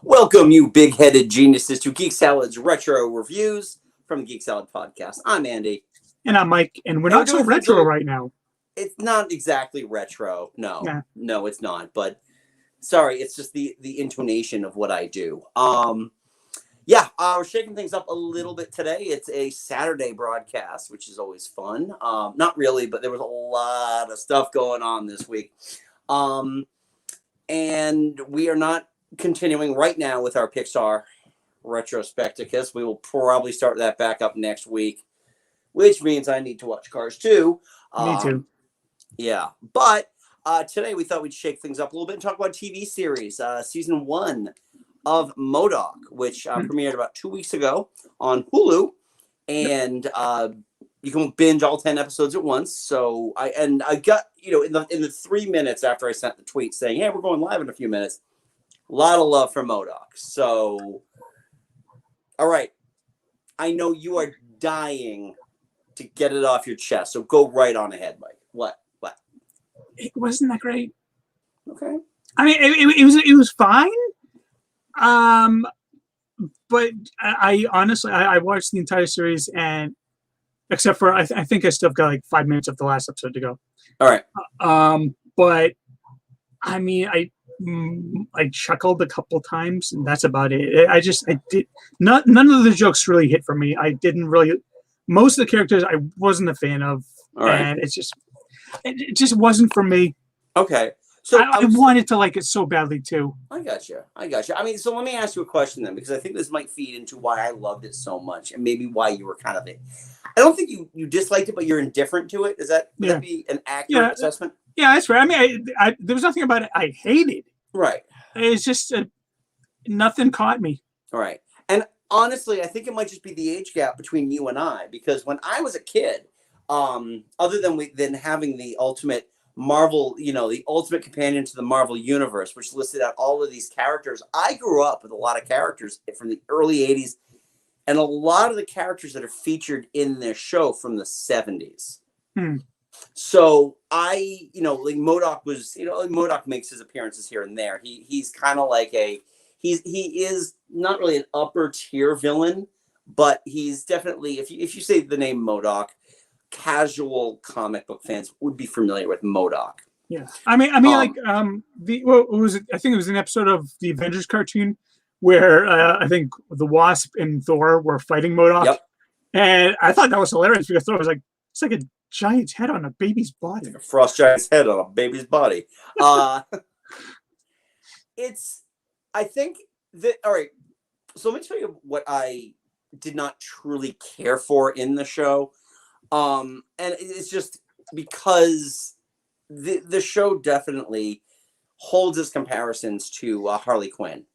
Welcome, you big-headed geniuses, to Geek Salad's Retro Reviews from Geek Salad Podcast. I'm Andy. And I'm Mike, and we're not so retro right now. It's not exactly retro. No, Yeah. no, it's not. But sorry, it's just the intonation of what I do. We're shaking things up a little bit today. It's a Saturday broadcast, which is always fun. Not really, but there was a lot of stuff going on this week. And we are not continuing right now with our PIXAR retrospecticus. We will probably start that back up next week, which means I need to watch Cars 2. Me too. Yeah, but today we thought we'd shake things up a little bit and talk about TV series. Season 1 of M.O.D.O.K, which premiered about 2 weeks ago on Hulu, and you can binge all 10 episodes at once. So I got, in the 3 minutes after I sent the tweet saying, "Hey, we're going live in a few minutes," a lot of love for M.O.D.O.K. So, all right, I know you are dying to get it off your chest, so go right on ahead, Mike. What? It wasn't that great. Okay. I mean, it was fine. But I honestly watched the entire series, and except for I think I still got like 5 minutes of the last episode to go. All right. But I mean, I chuckled a couple times, and that's about it. I did none of the jokes really hit for me. I didn't really. Most of the characters I wasn't a fan of, and it just wasn't for me. Okay. So I wanted to like it so badly too. I got you. I mean, so let me ask you a question then, because I think this might feed into why I loved it so much, and maybe why you were kind of it. I don't think you disliked it, but you're indifferent to it. Would that be an accurate assessment? Yeah, that's right. I mean, there was nothing about it I hated. Right. It's just nothing caught me. All right. And honestly, I think it might just be the age gap between you and I, because when I was a kid, other than having the ultimate Marvel, the ultimate companion to the Marvel universe, which listed out all of these characters, I grew up with a lot of characters from the early 80s, and a lot of the characters that are featured in their show from the 70s. So I, like M.O.D.O.K was, M.O.D.O.K makes his appearances here and there. He's kind of like he is not really an upper tier villain, but he's definitely, if you say the name M.O.D.O.K, casual comic book fans would be familiar with M.O.D.O.K. Yeah, I mean, like what was it? I think it was an episode of the Avengers cartoon where I think the Wasp and Thor were fighting M.O.D.O.K. Yep. And I thought that was hilarious because Thor was like, it's like a giant's head on a baby's body. Like a frost giant's head on a baby's body. I think that, all right, so let me tell you what I did not truly care for in the show. And it's just because the show definitely holds its comparisons to Harley Quinn.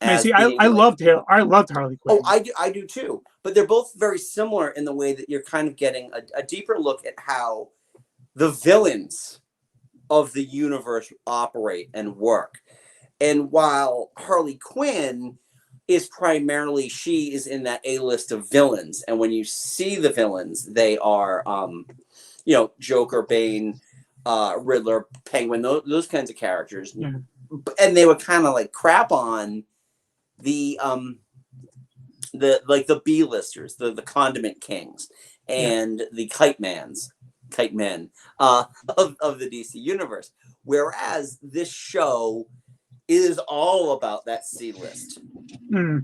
Man, see, I loved Harley Quinn. Oh, I do too. But they're both very similar in the way that you're kind of getting a deeper look at how the villains of the universe operate and work. And while Harley Quinn is primarily, she is in that A-list of villains. And when you see the villains, they are, Joker, Bane, Riddler, Penguin, those kinds of characters. Yeah. And they would kind of like crap on the B-listers, the condiment kings, and the kite men of the DC universe. Whereas this show is all about that C list.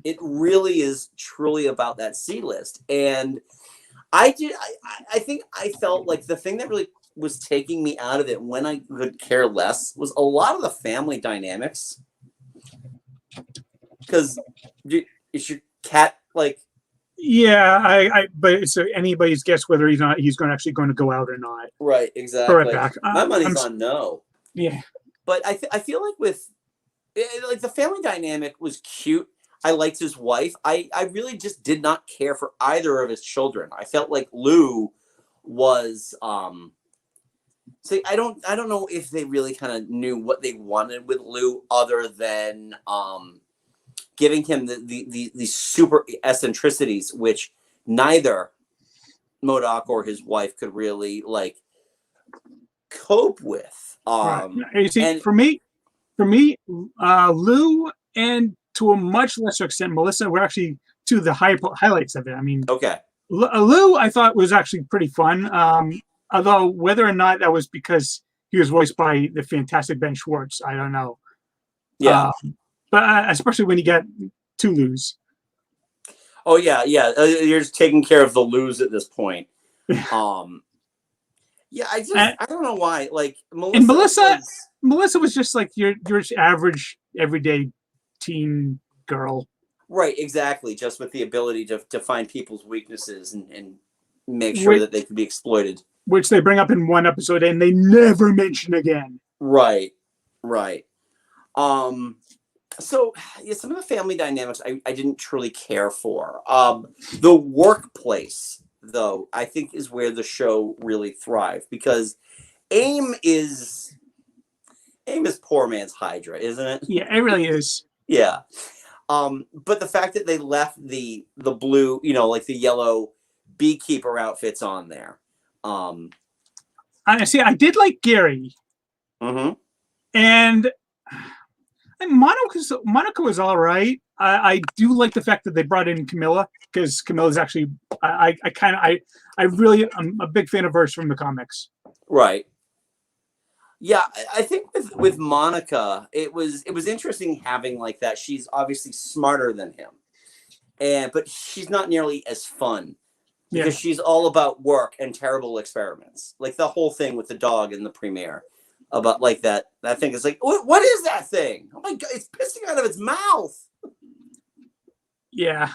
It really is truly about that C list. And I think I felt like the thing that really was taking me out of it when I could care less was a lot of the family dynamics. Because is your cat like? Yeah, but it's anybody's guess whether he's going to go out or not. Right, exactly. Right back. My money's on no. Yeah, but I feel like with the family dynamic was cute. I liked his wife. I really just did not care for either of his children. I felt like Lou was so I don't know if they really kind of knew what they wanted with Lou other than giving him the super eccentricities, which neither M.O.D.O.K or his wife could really like cope with. Right. You see, for me, Lou and to a much lesser extent, Melissa were actually two of the highlights of it. I mean, Okay. Lou, I thought was actually pretty fun. Although whether or not that was because he was voiced by the fantastic Ben Schwartz, I don't know. Yeah. But especially when you get two Lou's. Oh yeah, yeah. You're just taking care of the lose at this point. Yeah, I don't know why. Like Melissa was just like your average everyday teen girl. Right, exactly. Just with the ability to find people's weaknesses and make sure that they can be exploited. Which they bring up in one episode and they never mention again. Right, right. So yeah, some of the family dynamics I didn't truly care for. The workplace, though, I think is where the show really thrived because AIM is poor man's Hydra, isn't it? Yeah, it really is. Yeah. But the fact that they left the blue, like the yellow beekeeper outfits on there. I see. I did like Gary. Mm-hmm. And Monica was all right. I do like the fact that they brought in Camilla because Camilla's actually I really am a big fan of hers from the comics. Right. Yeah, I think with Monica, it was interesting having like that. She's obviously smarter than him, but she's not nearly as fun because she's all about work and terrible experiments. Like the whole thing with the dog in the premiere. About like that thing is like, what is that thing? Oh my god, it's pissing out of its mouth. Yeah,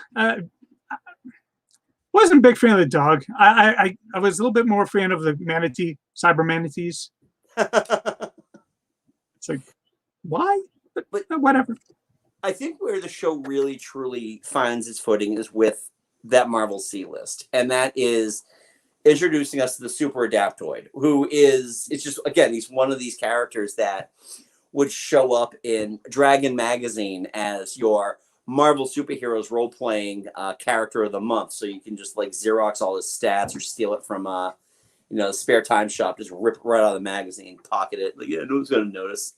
wasn't a big fan of the dog. I was a little bit more fan of the manatee, cyber manatees. It's like, why? But whatever. I think where the show really truly finds its footing is with that Marvel C list, and that is introducing us to the Super Adaptoid, who is, it's just, again, he's one of these characters that would show up in Dragon Magazine as your Marvel Superheroes role-playing character of the month. So you can just like Xerox all his stats or steal it from, the spare time shop, just rip it right out of the magazine, pocket it. Like, no one's going to notice.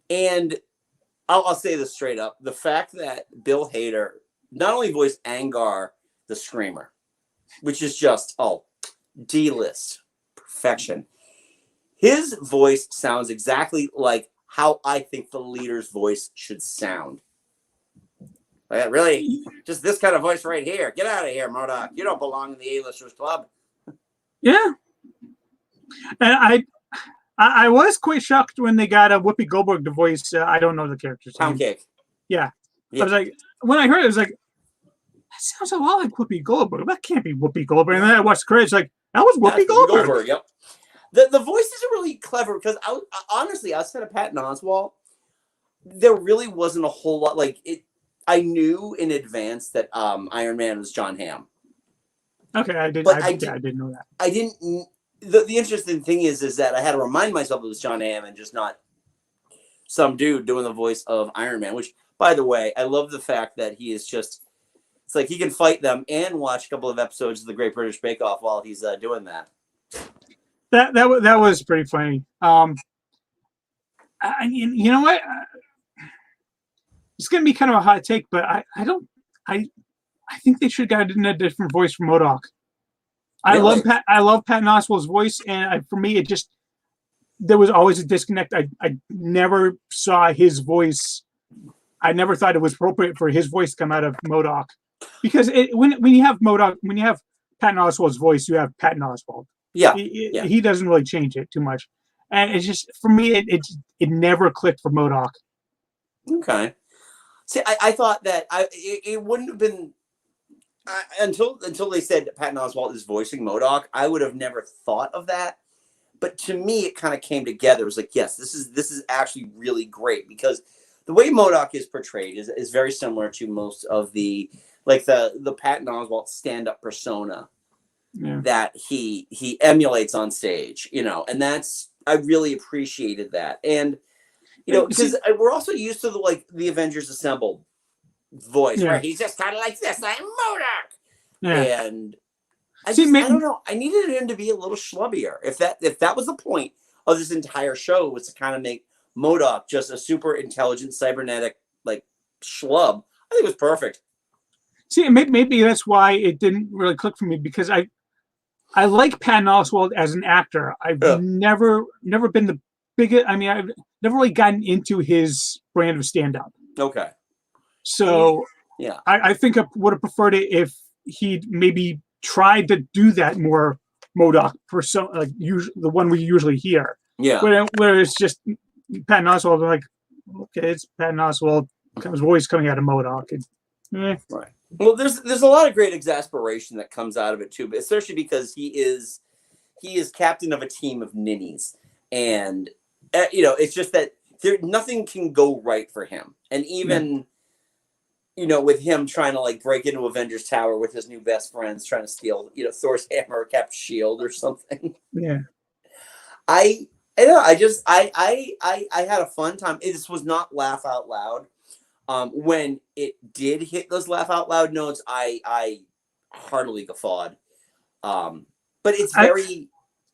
And I'll say this straight up. The fact that Bill Hader not only voiced Angar the Screamer, which is just, D-list perfection. His voice sounds exactly like how I think the leader's voice should sound. Like, really? Just this kind of voice right here. Get out of here, M.O.D.O.K. You don't belong in the A-listers club. Yeah. And I was quite shocked when they got a Whoopi Goldberg to voice, I don't know the character's name. Pound Cake. Yeah. I was like, when I heard it, I was like, that sounds a lot like Whoopi Goldberg. That can't be Whoopi Goldberg. And then I watched the credits, like, that was Whoopi Goldberg. Yep. The voices are really clever because honestly, outside of Patton Oswalt, there really wasn't a whole lot. Like I knew in advance that Iron Man was John Hamm. Okay, I didn't know that. I didn't. The interesting thing is that I had to remind myself it was John Hamm and just not some dude doing the voice of Iron Man. Which, by the way, I love the fact that he is just. It's like he can fight them and watch a couple of episodes of the Great British Bake Off while he's doing that. That was pretty funny. You know what? It's gonna be kind of a hot take, but I think they should have gotten a different voice from M.O.D.O.K. Really? I love Patton Oswalt's voice, and for me, there was always a disconnect. I never saw his voice. I never thought it was appropriate for his voice to come out of M.O.D.O.K. Because when you have M.O.D.O.K, when you have Patton Oswalt's voice, you have Patton Oswalt. Yeah. He doesn't really change it too much, and it's just for me, it never clicked for M.O.D.O.K. Okay. See, I thought that it wouldn't have been until they said Patton Oswalt is voicing M.O.D.O.K. I would have never thought of that. But to me, it kind of came together. It was like, yes, this is actually really great because the way M.O.D.O.K is portrayed is very similar to most of the Patton Oswalt stand-up persona that he emulates on stage, and I really appreciated that. And because we're also used to the Avengers Assemble voice, where he's just kind of like this, like M.O.D.O.K. And I don't know. I needed him to be a little schlubbier. If that was the point of this entire show, was to kind of make M.O.D.O.K, just a super intelligent cybernetic like schlub. I think it was perfect. See, maybe that's why it didn't really click for me, because I like Patton Oswalt as an actor. I've never been the biggest. I mean, I've never really gotten into his brand of stand up. Okay. So yeah, I think I would have preferred it if he'd maybe tried to do that more M.O.D.O.K persona, like the one we usually hear. Yeah. Where it's just Patton Oswalt, like, okay, it's Patton Oswalt, his voice coming out of M.O.D.O.K. Right. Well, there's a lot of great exasperation that comes out of it too, but especially because he is captain of a team of ninnies, and it's just that nothing can go right for him, and even with him trying to like break into Avengers Tower with his new best friends, trying to steal Thor's hammer or Cap's shield or something. Yeah. I know. I had a fun time. This was not laugh out loud. When it did hit those laugh out loud notes, I heartily guffawed. But it's very.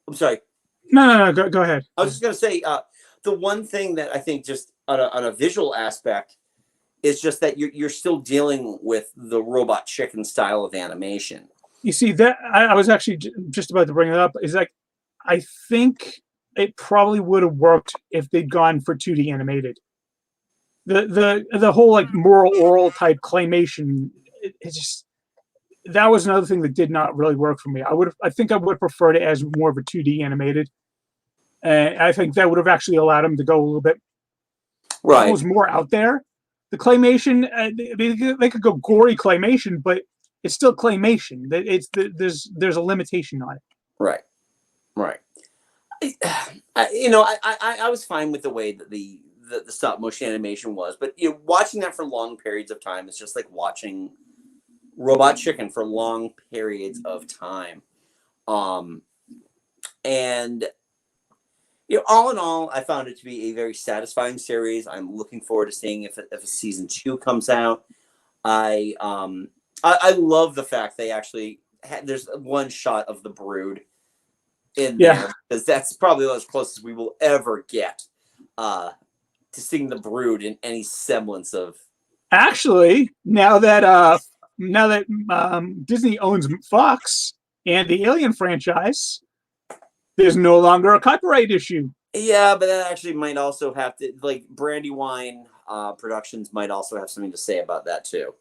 I'm sorry. No. Go ahead. I was just gonna say the one thing that I think just on a visual aspect is just that you're still dealing with the Robot Chicken style of animation. You see that I was actually just about to bring it up. Is like, I think it probably would have worked if they'd gone for 2D animated. The whole like moral oral type claymation, it's just, that was another thing that did not really work for me. I think I would have preferred it as more of a 2D animated. I think that would have actually allowed him to go a little bit almost more out there. The claymation, they could go gory claymation, but it's still claymation. There's a limitation on it. Right. I was fine with the way that the stop motion animation was, but watching that for long periods of time is just like watching Robot Chicken for long periods of time. And all in all, I found it to be a very satisfying series. I'm looking forward to seeing if a season 2 comes out. I love the fact they actually there's one shot of the Brood in there, because that's probably as close as we will ever get to seeing the Brood in any semblance of. Actually, now that Disney owns Fox and the Alien franchise, there's no longer a copyright issue. Yeah, but that actually might also have to, like, Brandywine Productions might also have something to say about that too.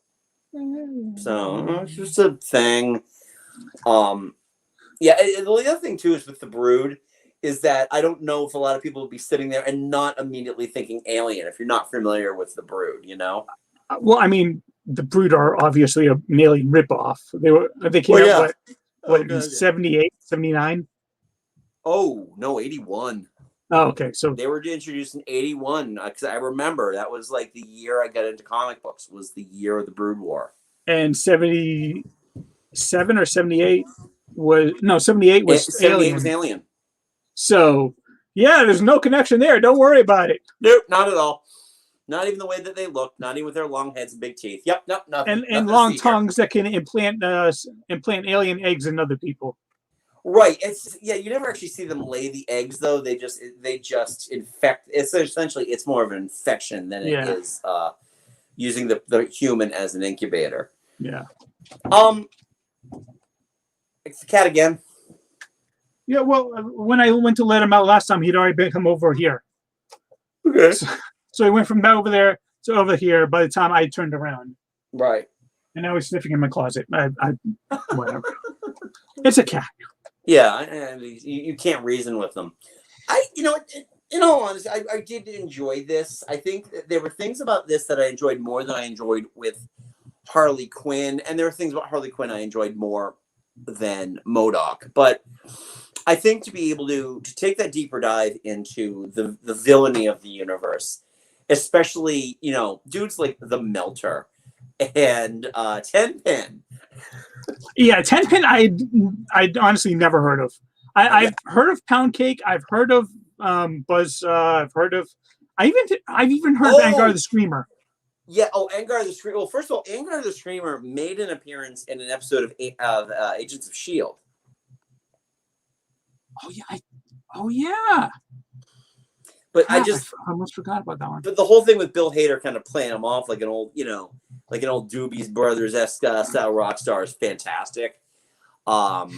So it's just a thing. The other thing too is with the Brood is that I don't know if a lot of people would be sitting there and not immediately thinking Alien if you're not familiar with the Brood, Well, I mean, the Brood are obviously an Alien ripoff. They came out in 78, 79? Oh, no, 81. Oh, okay. So they were introduced in 81, because I remember that was like the year I got into comic books, was the year of the Brood War. And 77 or 78 was 78 was 78 Alien. Was Alien. So yeah, there's no connection there. Don't worry about it. Nope, not at all. Not even the way that they look. Not even with their long heads and big teeth. Yep, nope, nothing. And long tongues that can implant alien eggs in other people. Right. You never actually see them lay the eggs though. They just infect. It's more of an infection than it is using the human as an incubator. Yeah. It's the cat again. Yeah, well, when I went to let him out last time, he'd already come over here. Okay. So he went from over there to over here by the time I turned around. Right. And now he's sniffing in my closet. Whatever. It's a cat. Yeah, and you can't reason with them. In all honesty, I did enjoy this. I think there were things about this that I enjoyed more than I enjoyed with Harley Quinn, and there were things about Harley Quinn I enjoyed more than M.O.D.O.K. But I think to be able to take that deeper dive into the villainy of the universe, especially dudes like the Melter and Tenpin. Yeah, Tenpin I honestly never heard of. I've heard of Pound Cake. I've heard of Buzz. I've even heard of Angar the Screamer. Yeah. Oh, Angar the Screamer. Well, first of all, Angar the Screamer made an appearance in an episode of Agents of S.H.I.E.L.D. Oh yeah. But I Crap, just I almost forgot about that one. but the whole thing with Bill Hader kind of playing him off like an old, like an old Doobie's Brothers-esque style rock star is fantastic. Oh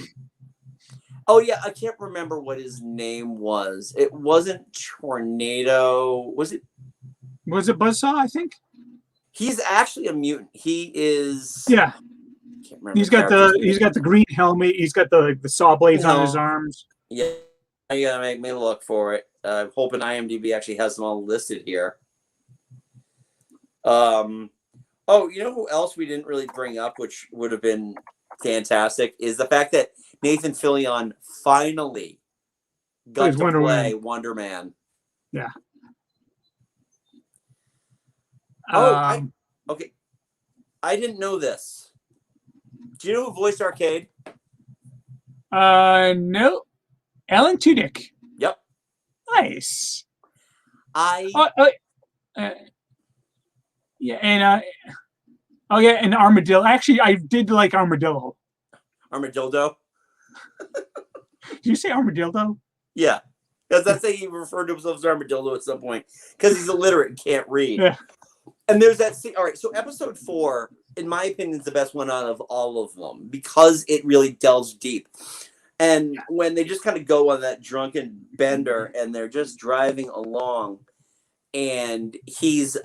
yeah, I can't remember what his name was. It wasn't Tornado. Was it? Was it Buzzsaw? I think. He's actually a mutant. He is. Yeah. I can't remember. He's got the green helmet. He's got the saw blades on his arms. Yeah, you gotta make me look for it. I'm hoping IMDb actually has them all listed here. Oh, you know who else we didn't really bring up, which would have been fantastic, is the fact that Nathan Fillion finally got to play Wonder Man. Yeah. Okay. I didn't know this. Do you know who voiced Arcade? No. Alan Tudyk. Yep. Nice. Yeah, and and Armadillo. Actually, I did like Armadillo. Armadillo? Did you say Armadillo? Yeah. Because that's how he referred to himself as Armadillo at some point. Because he's illiterate and can't read. Yeah. And there's that scene. All right, so episode 4, in my opinion, is the best one out of all of them because it really delves deep. And when they just kind of go on that drunken bender and they're just driving along and he's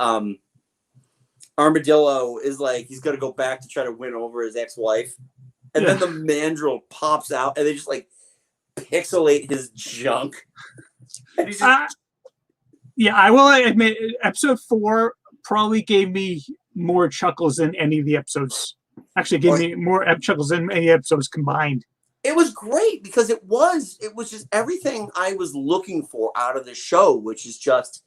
Armadillo is like he's gonna go back to try to win over his ex-wife. And then the mandrill pops out and they just like pixelate his junk. And he's just... I will admit episode 4 probably gave me more chuckles than any of the episodes. Actually gave me more chuckles than any episodes combined. It was great because it was just everything I was looking for out of the show, which is just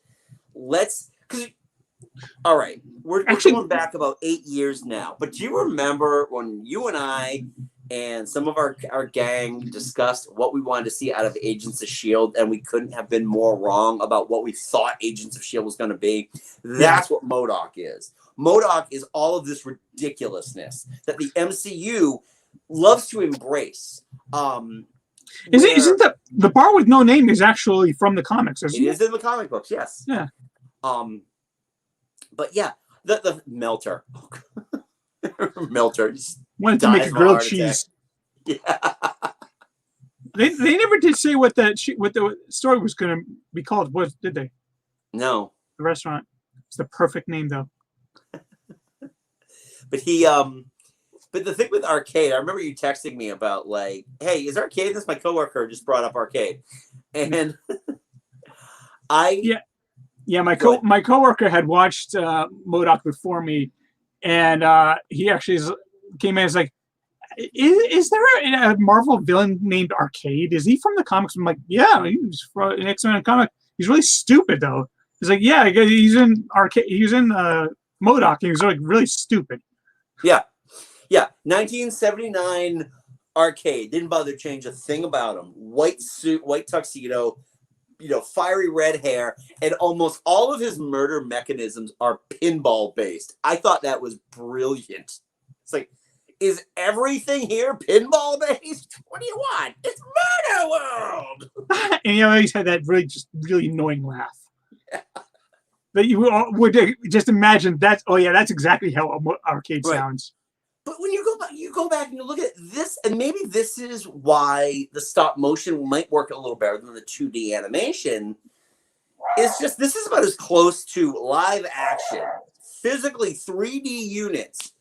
all right, we're going back about 8 years now. But do you remember when you and I and some of our gang discussed what we wanted to see out of Agents of S.H.I.E.L.D. and we couldn't have been more wrong about what we thought Agents of S.H.I.E.L.D. was going to be? That's what M.O.D.O.K is. M.O.D.O.K is all of this ridiculousness that the MCU loves to embrace. Isn't the bar with no name is actually from the comics? Isn't it? It is in the comic books, yes. Yeah. But yeah, the melter. Melter. Wanted to make a grilled cheese. Yeah. They never did say what the story was going to be called. What did they? No. The restaurant. It's the perfect name though. But but the thing with Arcade, I remember you texting me about like, hey, is Arcade? This my coworker just brought up Arcade, and my coworker had watched M.O.D.O.K before me, and he actually came in and was like, is there a Marvel villain named Arcade? Is he from the comics? I'm like, yeah, he's from an X-Men comic. He's really stupid though. He's like, yeah, he's in Arcade. He's in M.O.D.O.K. and he's like really stupid. Yeah. 1979 Arcade. Didn't bother to change a thing about him. White suit, white tuxedo, fiery red hair, and almost all of his murder mechanisms are pinball based. I thought that was brilliant. It's like, is everything here pinball based? What do you want? It's Murder World. And he always had that really annoying laugh. Yeah. That you would just imagine that's exactly how Arcade sounds. But when you go back and you look at this, and maybe this is why the stop motion might work a little better than the 2D animation. It's just this is about as close to live action, physically 3D units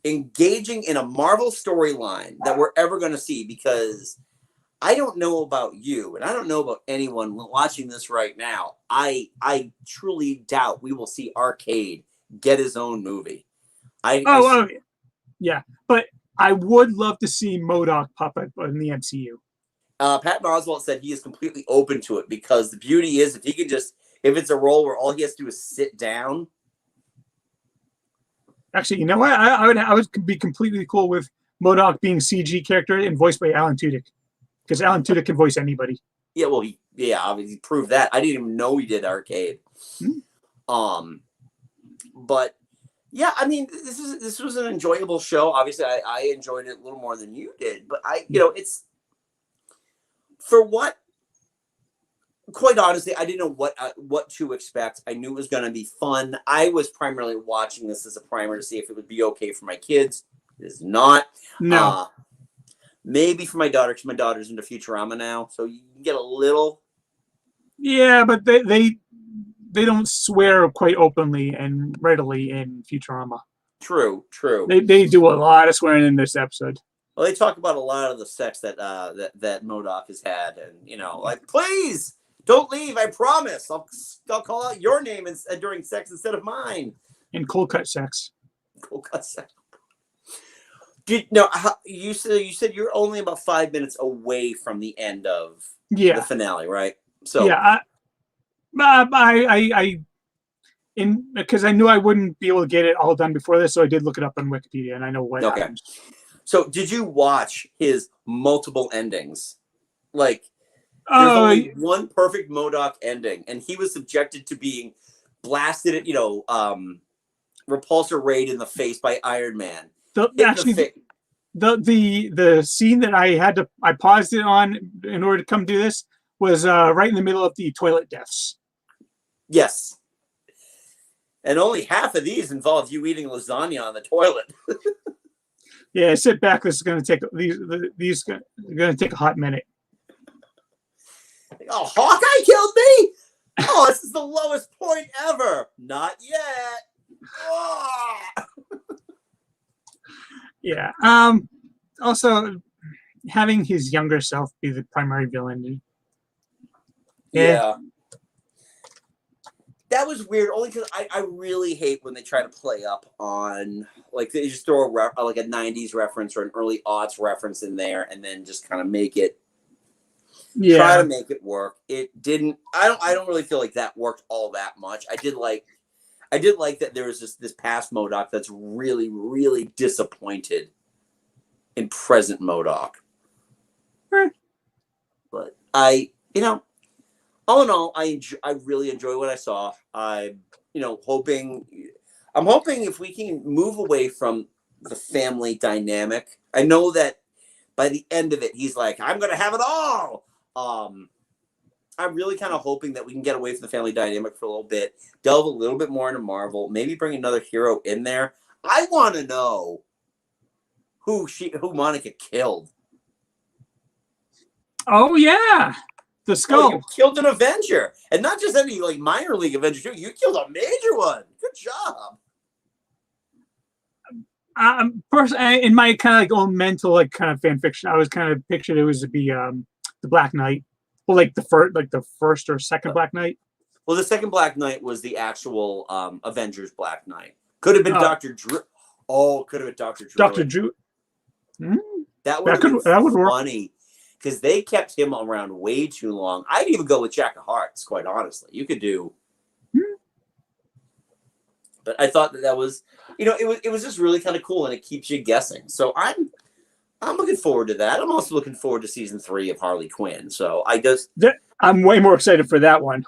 engaging in a Marvel storyline that we're ever going to see. Because I don't know about you, and I don't know about anyone watching this right now. I truly doubt we will see Arcade get his own movie. Yeah, but I would love to see M.O.D.O.K pop up in the MCU. Pat Oswalt said he is completely open to it because the beauty is if it's a role where all he has to do is sit down. Actually, you know what? I would be completely cool with M.O.D.O.K being a CG character and voiced by Alan Tudyk, because Alan Tudyk can voice anybody. Yeah, well, he proved that. I didn't even know he did Arcade. But. Yeah, I mean, this was an enjoyable show. Obviously, I enjoyed it a little more than you did, but it's for what quite honestly, I didn't know what to expect. I knew it was going to be fun. I was primarily watching this as a primer to see if it would be okay for my kids. It is not. No. Maybe for my daughter, because my daughter's into Futurama now, so you can get a little. Yeah, but they don't swear quite openly and readily in Futurama. True. They do a lot of swearing in this episode. Well, they talk about a lot of the sex that that M.O.D.O.K has had, and like, please don't leave. I promise. I'll call out your name during sex instead of mine. And cold cut sex. Cold cut sex. You said you're only about 5 minutes away from the end of the finale, right? So yeah, because I knew I wouldn't be able to get it all done before this, so I did look it up on Wikipedia, and I know what happens. So did you watch his multiple endings? Like, there's only one perfect M.O.D.O.K ending, and he was subjected to being blasted at, repulsor rayed in the face by Iron Man. The scene that I paused it on in order to come do this was right in the middle of the toilet deaths. Yes. And only half of these involve you eating lasagna on the toilet. Yeah, sit back. This is going to take these going to take a hot minute. Oh, Hawkeye killed me! Oh, this is the lowest point ever. Not yet. Oh. Yeah. Also, having his younger self be the primary villain. Yeah. That was weird, only because I really hate when they try to play up on, like, they just throw like a 90s reference or an early aughts reference in there and then just kind of make it, try to make it work. It didn't, I don't really feel like that worked all that much. I did like that there was this past M.O.D.O.K that's really, really disappointed in present M.O.D.O.K. But all in all, I really enjoy what I saw. I'm hoping if we can move away from the family dynamic. I know that by the end of it, he's like, I'm going to have it all. I'm really kind of hoping that we can get away from the family dynamic for a little bit, delve a little bit more into Marvel, maybe bring another hero in there. I want to know who Monica killed. Oh, yeah. The skull. Oh, you killed an Avenger, and not just any like minor league Avenger too. You killed a major one. Good job. Personally, in my kind of like own mental like kind of fan fiction, I was kind of pictured it was to be the Black Knight, well, like the first or second Black Knight. Well, the second Black Knight was the actual Avengers Black Knight. Could have been Dr. Drew. Oh, could have been Dr. Drew. Dr. Drew. That would have been funny. Because they kept him around way too long. I'd even go with Jack of Hearts, quite honestly. You could do. But I thought that was, it was just really kind of cool, and it keeps you guessing. So I'm looking forward to that. I'm also looking forward to season 3 of Harley Quinn. So I'm way more excited for that one.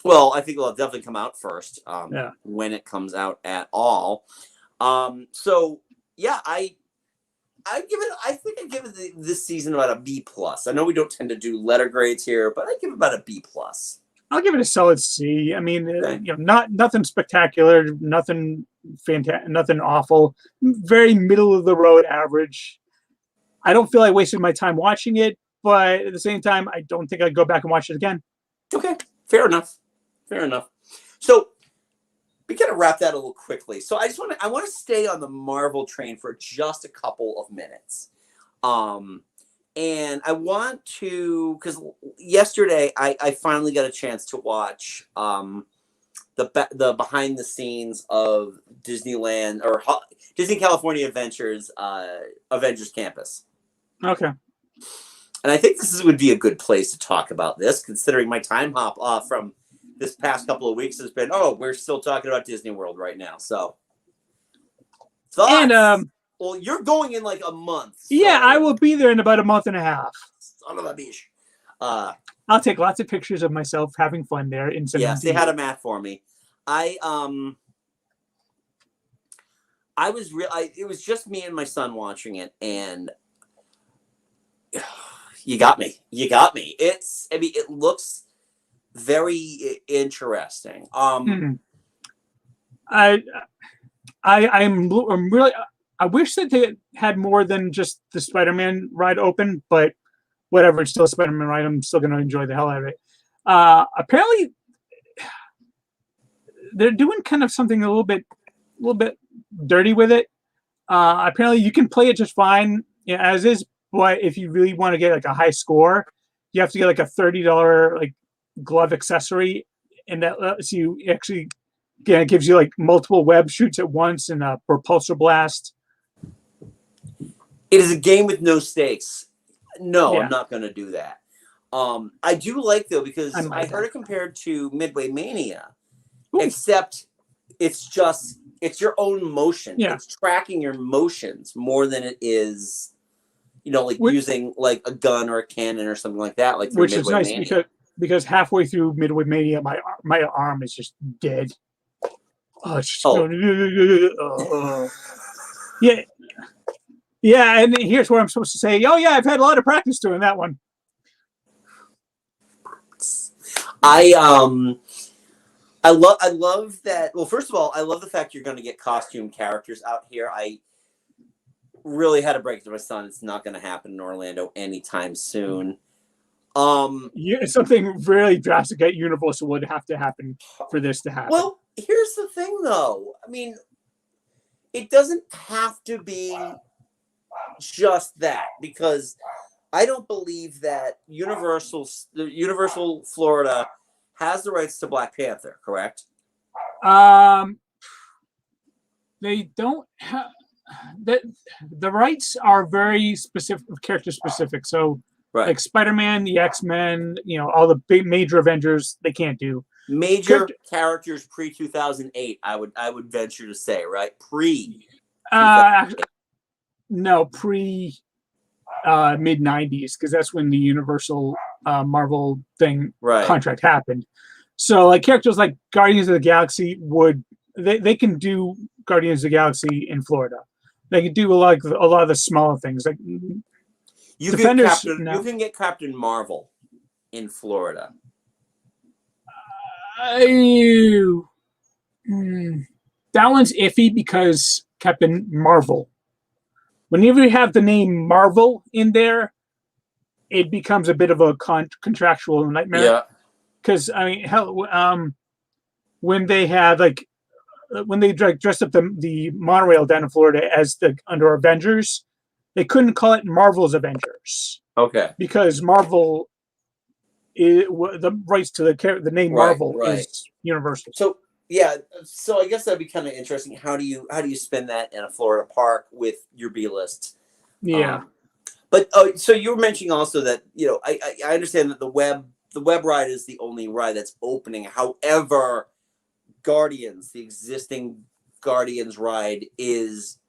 Well, I think it'll definitely come out first. Yeah. When it comes out at all. So yeah, I think I give it this season about a B+. I know we don't tend to do letter grades here, but I give it about a B+. I'll give it a solid C. I mean, nothing spectacular, nothing fantastic, nothing awful. Very middle of the road average. I don't feel I wasted my time watching it, but at the same time, I don't think I'd go back and watch it again. Okay, fair enough. So we gotta wrap that a little quickly. So I want to stay on the Marvel train for just a couple of minutes. And I want to, because yesterday I finally got a chance to watch the behind the scenes of Disneyland or Disney California Adventures Avengers Campus. Okay. And I think this would be a good place to talk about this, considering my time hop from this past couple of weeks has been, we're still talking about Disney World right now. So, thoughts? And well, you're going in like a month. So. Yeah, I will be there in about a month and a half. Son of a bitch. I'll take lots of pictures of myself having fun there. Say hi to Matt for me. It was just me and my son watching it, and you got me. It looks very interesting. I'm really. I wish that they had more than just the Spider-Man ride open, but whatever. It's still a Spider-Man ride. I'm still going to enjoy the hell out of it. Apparently, they're doing kind of something a little bit dirty with it. Apparently, you can play it just fine, you know, as is, but if you really want to get like a high score, you have to get like a $30 like glove accessory, and that lets you actually. Yeah, it gives you like multiple web shoots at once and a repulsor blast. It is a game with no stakes. No, Yeah. I'm not going to do that. I do like though because I heard it compared to Midway Mania, except it's your own motion. Yeah. It's tracking your motions more than it is, you know, like using like a gun or a cannon or something like that. Like which is nice because halfway through Midway Mania, my arm is just dead. Oh, it's just yeah, and here's where I'm supposed to say, oh yeah, I've had a lot of practice doing that one. I love that. Well, first of all, I love the fact you're going to get costume characters out here. I really had to break to my son. It's not going to happen in Orlando anytime soon. Yeah, something really drastic at Universal would have to happen for this to happen. Well, here's the thing, though. I mean, it doesn't have to be just that, because I don't believe that Universal Florida has the rights to Black Panther, correct? They don't have the rights are very specific, character specific. So, like Spider-Man, the X-Men, you know, all the big major Avengers, they can't do major characters pre 2008. I would venture to say, right? No, pre mid 90s, because that's when the Universal Marvel thing contract happened. So like characters like Guardians of the Galaxy they can do Guardians of the Galaxy in Florida. They can do a lot of the smaller things like you can get Captain Marvel in Florida. That one's iffy because Captain Marvel. Whenever you have the name Marvel in there, it becomes a bit of a contractual nightmare. Yeah. Because I mean, hell, when they had when they dressed up the monorail down in Florida as under Avengers, they couldn't call it Marvel's Avengers. Okay. Because Marvel, the rights to the name Marvel is Universal. So yeah, so I guess that'd be kind of interesting. How do you spin that in a Florida park with your B list? Yeah. But so you were mentioning also that, you know, I understand that the web ride is the only ride that's opening. However, Guardians, the existing Guardians ride is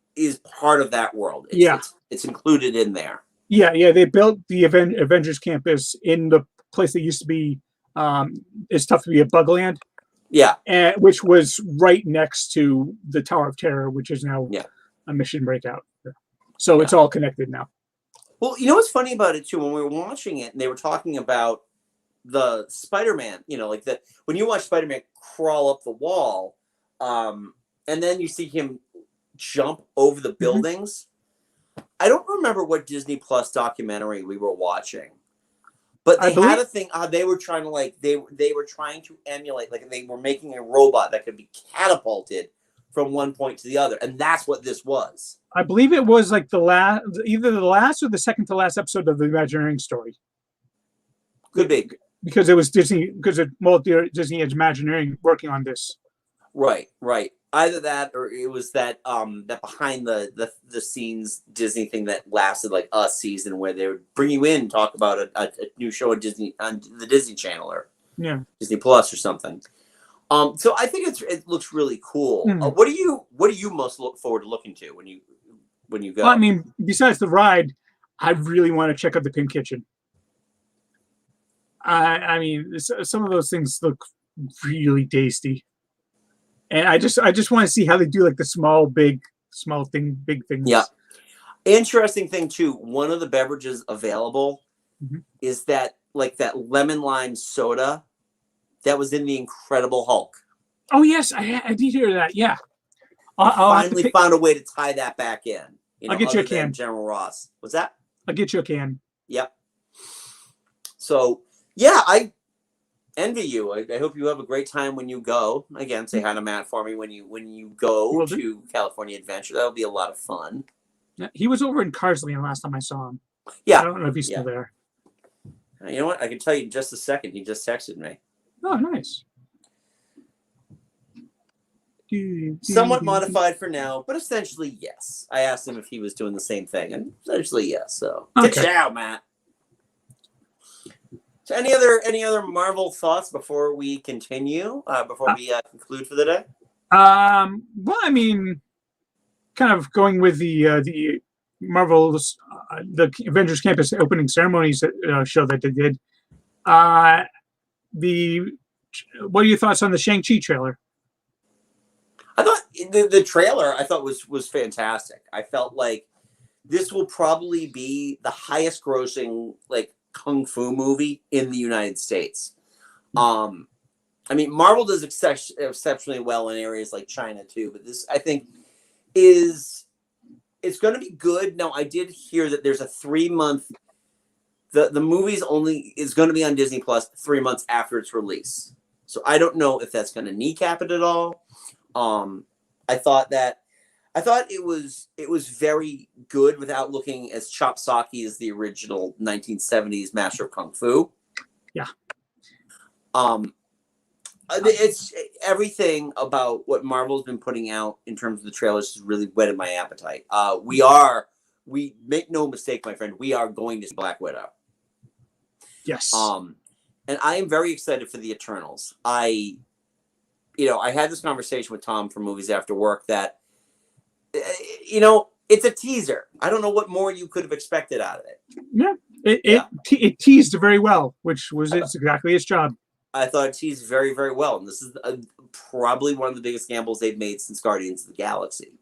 part of that world. It's included in there. Yeah. They built the Avengers campus in the place that used to be. It's tough to be a Bugland. Yeah, which was right next to the Tower of Terror, which is now a Mission Breakout. So it's all connected now. Well, you know what's funny about it too? When we were watching it, and they were talking about the Spider-Man, you know, like when you watch Spider-Man crawl up the wall, and then you see him jump over the buildings. I don't remember what Disney Plus documentary we were watching, but they had a thing. They were trying to they were trying to emulate, like they were making a robot that could be catapulted from one point to the other, and that's what this was. I believe it was like either the last or the second to last episode of the Imagineering story. Could be. Because it was Disney, Disney Imagineering working on this. Right. Either that, or it was that that behind the scenes Disney thing that lasted like a season, where they would bring you in and talk about a new show on the Disney Channel or Disney Plus or something. So I think it looks really cool. What do you most look forward to looking to when you go? Well, I mean, besides the ride, I really want to check out the Pink Kitchen. I mean, some of those things look really tasty, and I just want to see how they do like the big things. Yeah. Interesting thing too. One of the beverages available is that lemon lime soda that was in the Incredible Hulk. Oh yes, I did hear that. Yeah, I'll have to finally found a way to tie that back in. I'll get you a other than can. General Ross. What's that? I'll get you a can. Yep. So yeah, I envy you. I hope you have a great time when you go. Again, say hi to Matt for me when you go to California Adventure. That'll be a lot of fun. Yeah, he was over in Carsland last time I saw him. Yeah. I don't know if he's still there. You know what? I can tell you in just a second. He just texted me. Oh, nice. Somewhat modified for now, but essentially yes. I asked him if he was doing the same thing, and essentially yes. So good job, Matt. So any other Marvel thoughts before we continue? Before we conclude for the day? Well, I mean, kind of going with the Marvel's the Avengers Campus opening ceremonies show that they did. What are your thoughts on the Shang-Chi trailer? I thought the trailer was fantastic. I felt like this will probably be the highest grossing like kung fu movie in the United States. I mean, Marvel does exceptionally well in areas like China too, but this I think it's going to be good. Now, I did hear that there's a 3-month. The movie's only is going to be on Disney Plus 3 months after its release, so I don't know if that's going to kneecap it at all. I thought it was very good without looking as chopsocky as the original 1970s Master of Kung Fu. Yeah. It's everything about what Marvel's been putting out in terms of the trailers has really whetted my appetite. We make no mistake, my friend, we are going to see Black Widow. Yes. And I am very excited for the Eternals. I had this conversation with Tom from Movies After Work that, it's a teaser. I don't know what more you could have expected out of it. Yeah, it teased very well, which was exactly its job. I thought it teased very, very well. And this is probably one of the biggest gambles they've made since Guardians of the Galaxy.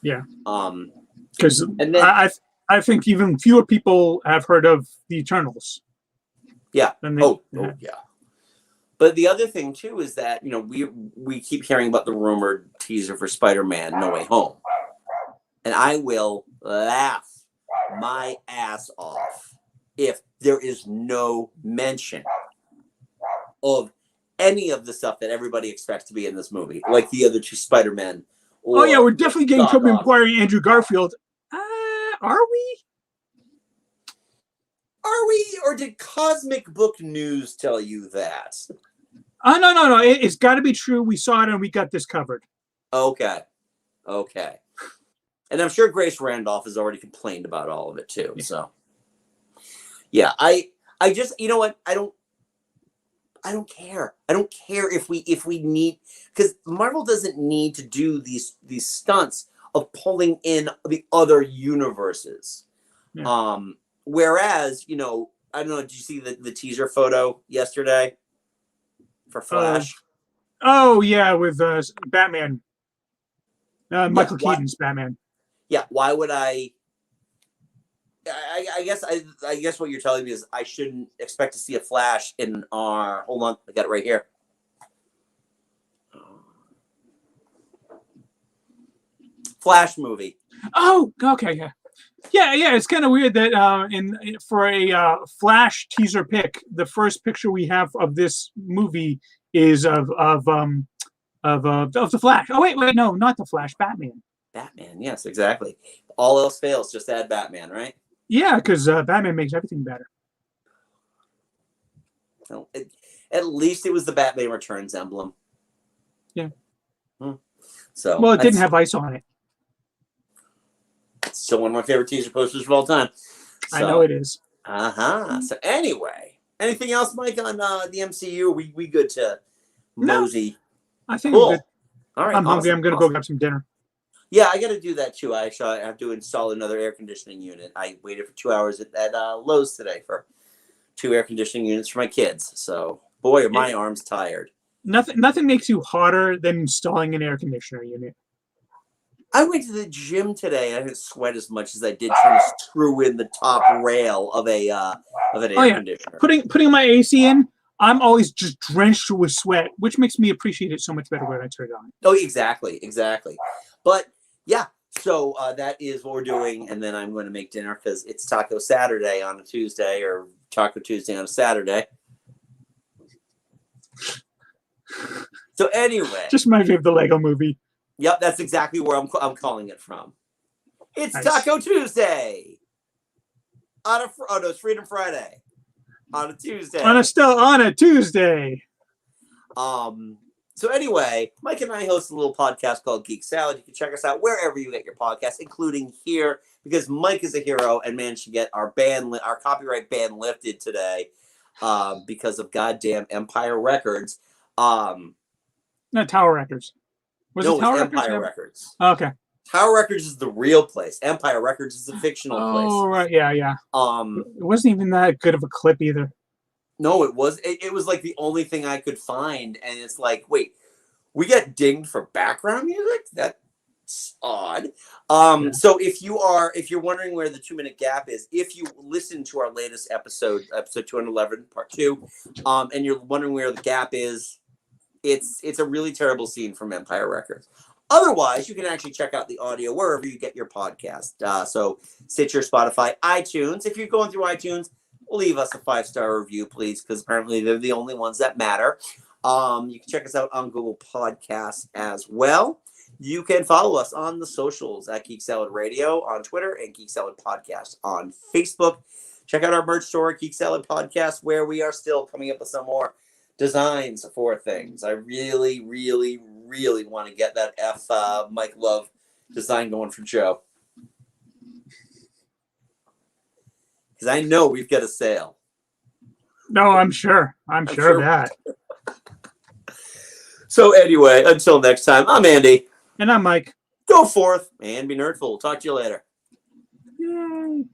Yeah. Because I think even fewer people have heard of the Eternals. Yeah. Yeah. But the other thing too is that we keep hearing about the rumored teaser for Spider-Man: No Way Home, and I will laugh my ass off if there is no mention of any of the stuff that everybody expects to be in this movie, like the other two Spider-Men. Oh yeah, we're definitely getting Tobey Maguire and Andrew Garfield. Are we? Are we? Or did Cosmic Book News tell you that? No. It's got to be true. We saw it and we got this covered. Okay. And I'm sure Grace Randolph has already complained about all of it too. Yeah. So, yeah, I just, you know what? I don't care. I don't care if we need, because Marvel doesn't need to do these stunts of pulling in the other universes. Yeah. Whereas, I don't know, did you see the teaser photo yesterday for Flash? Oh yeah, with Batman. Michael Keaton's Batman. Yeah, why would I guess what you're telling me is I shouldn't expect to see a Flash in our hold on, I got it right here. Flash movie. Oh, okay, yeah. Yeah. It's kind of weird that for a Flash teaser pic, the first picture we have of this movie is of the Flash. Oh wait, no, not the Flash. Batman. Batman, yes, exactly. All else fails, just add Batman, right? Yeah, because Batman makes everything better. Well, at least it was the Batman Returns emblem. Yeah. So well, it didn't have ice on it. It's still one of my favorite teaser posters of all time. So, I know it is. So anyway, anything else, Mike, on the MCU? We good to mosey? No, I think cool. we're good. All right, I'm hungry. I'm going to go grab some dinner. Yeah, I got to do that too. I have to install another air conditioning unit. I waited for 2 hours at Lowe's today for 2 air conditioning units for my kids. So, boy, are my arms tired. Nothing makes you hotter than installing an air conditioner unit. I went to the gym today. I didn't sweat as much as I did trying to screw in the top rail of an air conditioner. Putting my AC in, I'm always just drenched with sweat, which makes me appreciate it so much better when I turn it on. Oh, exactly. But yeah, so that is what we're doing, and then I'm going to make dinner because it's Taco Saturday on a Tuesday, or Taco Tuesday on a Saturday. So anyway, Just reminds me of the Lego Movie. Yep, that's exactly where I'm calling it from. It's Nice. Taco Tuesday. It's Freedom Friday on a Tuesday. On a Tuesday. So anyway, Mike and I host a little podcast called Geek Salad. You can check us out wherever you get your podcasts, including here, because Mike is a hero and managed to get our copyright ban lifted today, because of goddamn Empire Records. No, Tower Records. It Empire Records. Oh, okay. Tower Records is the real place. Empire Records is a fictional place. Oh, right. Yeah. It wasn't even that good of a clip either. No, it was like the only thing I could find, and it's like, wait, we get dinged for background music? That's odd. So if you're wondering where the 2-minute gap is, if you listen to our latest episode 211, part 2, and you're wondering where the gap is, it's a really terrible scene from Empire Records. Otherwise, you can actually check out the audio wherever you get your podcast. So Stitcher, Spotify, iTunes. If you're going through iTunes, leave us a 5-star review, please, because apparently they're the only ones that matter. You can check us out on Google Podcasts as well. You can follow us on the socials at Geek Salad Radio on Twitter and Geek Salad Podcast on Facebook. Check out our merch store, Geek Salad Podcast, where we are still coming up with some more designs for things. I really, really, really want to get that Mike Love design going for Joe. Because I know we've got a sale. No, I'm sure. I'm sure of that. So anyway, until next time, I'm Andy. And I'm Mike. Go forth and be nerdful. Talk to you later. Yay.